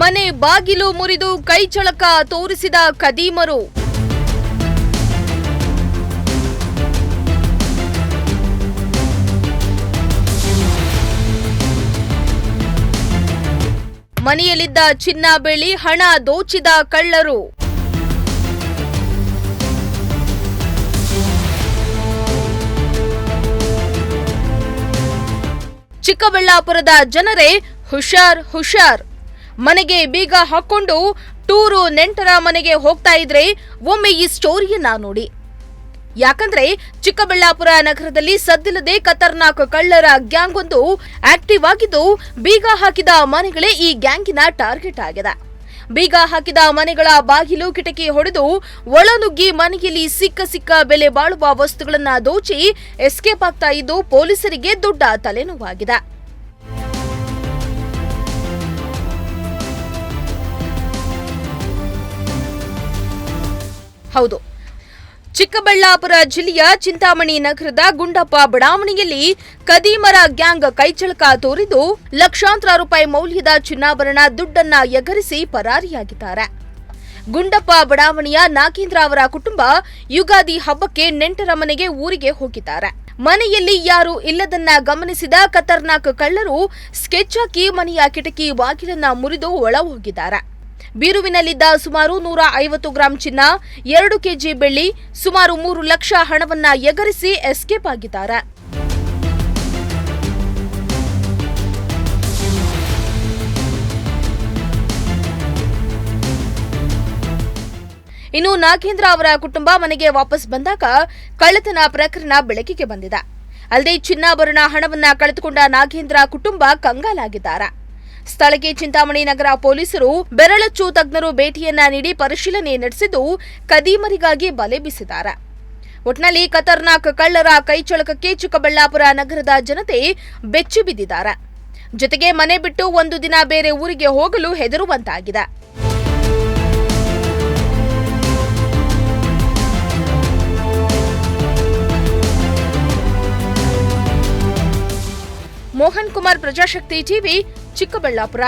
ಮನೆ ಬಾಗಿಲು ಮುರಿದು ಕೈಚಳಕ ತೋರಿಸಿದ ಖದೀಮರು. ಮನೆಯಲ್ಲಿದ್ದ ಚಿನ್ನ ಬೆಳ್ಳಿ ಹಣ ದೋಚಿದ ಕಳ್ಳರು. ಚಿಕ್ಕಬಳ್ಳಾಪುರದ ಜನರೇ ಹುಷಾರ್ ಹುಷಾರ್. ಮನೆಗೆ ಬೀಗ ಹಾಕೊಂಡು ಟೂರು ನೆಂಟರ ಮನೆಗೆ ಹೋಗ್ತಾ ಇದ್ರೆ ಒಮ್ಮೆ ಈ ಸ್ಟೋರಿಯನ್ನ ನೋಡಿ. ಯಾಕಂದ್ರೆ ಚಿಕ್ಕಬಳ್ಳಾಪುರ ನಗರದಲ್ಲಿ ಸದ್ದಿಲ್ಲದೆ ಖತರ್ನಾಕ್ ಕಳ್ಳರ ಗ್ಯಾಂಗ್ ಒಂದು ಆಕ್ಟಿವ್ ಆಗಿದ್ದು, ಬೀಗ ಹಾಕಿದ ಮನೆಗಳೇ ಈ ಗ್ಯಾಂಗಿನ ಟಾರ್ಗೆಟ್ ಆಗಿದೆ. ಬೀಗ ಹಾಕಿದ ಮನೆಗಳ ಬಾಗಿಲು ಕಿಟಕಿ ಹೊಡೆದು ಒಳನುಗ್ಗಿ ಮನೆಯಲ್ಲಿ ಸಿಕ್ಕ ಬೆಲೆ ಬಾಳುವ ವಸ್ತುಗಳನ್ನ ದೋಚಿ ಎಸ್ಕೇಪ್ ಆಗ್ತಾ ಇದ್ದು ಪೊಲೀಸರಿಗೆ ದೊಡ್ಡ ತಲೆನೋವಾಗಿದೆ. ಹೌದು, ಚಿಕ್ಕಬಳ್ಳಾಪುರ ಜಿಲ್ಲೆಯ ಚಿಂತಾಮಣಿ ನಗರದ ಗುಂಡಪ್ಪ ಬಡಾವಣೆಯಲ್ಲಿ ಖದೀಮರ ಗ್ಯಾಂಗ್ ಕೈಚಳಕ ತೋರಿದ್ದು ಲಕ್ಷಾಂತರ ರೂಪಾಯಿ ಮೌಲ್ಯದ ಚಿನ್ನಾಭರಣ ದುಡ್ಡನ್ನ ಎಗರಿಸಿ ಪರಾರಿಯಾಗಿದ್ದಾರೆ. ಗುಂಡಪ್ಪ ಬಡಾವಣೆಯ ನಾಗೇಂದ್ರ ಅವರ ಕುಟುಂಬ ಯುಗಾದಿ ಹಬ್ಬಕ್ಕೆ ನೆಂಟರ ಮನೆಗೆ ಊರಿಗೆ ಹೋಗಿದ್ದಾರೆ. ಮನೆಯಲ್ಲಿ ಯಾರೂ ಇಲ್ಲದನ್ನ ಗಮನಿಸಿದ ಖತರ್ನಾಕ್ ಕಳ್ಳರು ಸ್ಕೆಚ್ ಹಾಕಿ ಮನೆಯ ಕಿಟಕಿ ಬಾಗಿಲನ್ನ ಮುರಿದು ಒಳ ಹೋಗಿದ್ದಾರೆ. ಬೀರುವಿನಲ್ಲಿದ್ದ ಸುಮಾರು 150 ಗ್ರಾಂ ಚಿನ್ನ, 2 ಕೆಜಿ ಬೆಳ್ಳಿ, ಸುಮಾರು 3 ಲಕ್ಷ ಹಣವನ್ನ ಎಗರಿಸಿ ಎಸ್ಕೇಪ್ ಆಗಿದ್ದಾರೆ. ಇನ್ನು ನಾಗೇಂದ್ರ ಅವರ ಕುಟುಂಬ ಮನೆಗೆ ವಾಪಸ್ ಬಂದಾಗ ಕಳ್ಳತನ ಪ್ರಕರಣ ಬೆಳಕಿಗೆ ಬಂದಿದೆ. ಅಲ್ಲದೆ ಚಿನ್ನಾಭರಣ ಹಣವನ್ನ ಕಳೆದುಕೊಂಡ ನಾಗೇಂದ್ರ ಕುಟುಂಬ ಕಂಗಾಲಾಗಿದ್ದಾರೆ. ಸ್ಥಳಕ್ಕೆ ಚಿಂತಾಮಣಿ ನಗರ ಪೊಲೀಸರು ಬೆರಳಚ್ಚು ತಜ್ಞರು ಭೇಟಿಯನ್ನ ನೀಡಿ ಪರಿಶೀಲನೆ ನಡೆಸಿದ್ದು ಖದೀಮರಿಗಾಗಿ ಬಲೆ ಬೀಸಿದ್ದಾರೆ. ಒಟ್ನಲ್ಲಿ ಖತರ್ನಾಕ್ ಕಳ್ಳರ ಕೈಚಳಕಕ್ಕೆ ಚಿಕ್ಕಬಳ್ಳಾಪುರ ನಗರದ ಜನತೆ ಬೆಚ್ಚಿ ಬಿದ್ದಿದ್ದಾರೆ. ಜೊತೆಗೆ ಮನೆ ಬಿಟ್ಟು ಒಂದು ದಿನ ಬೇರೆ ಊರಿಗೆ ಹೋಗಲು ಹೆದರುವಂತಾಗಿದೆ. ಮೋಹನ್ ಕುಮಾರ್, ಪ್ರಜಾಶಕ್ತಿ ಟಿವಿ, ಚಿಕ್ಕಬಳ್ಳಾಪುರ.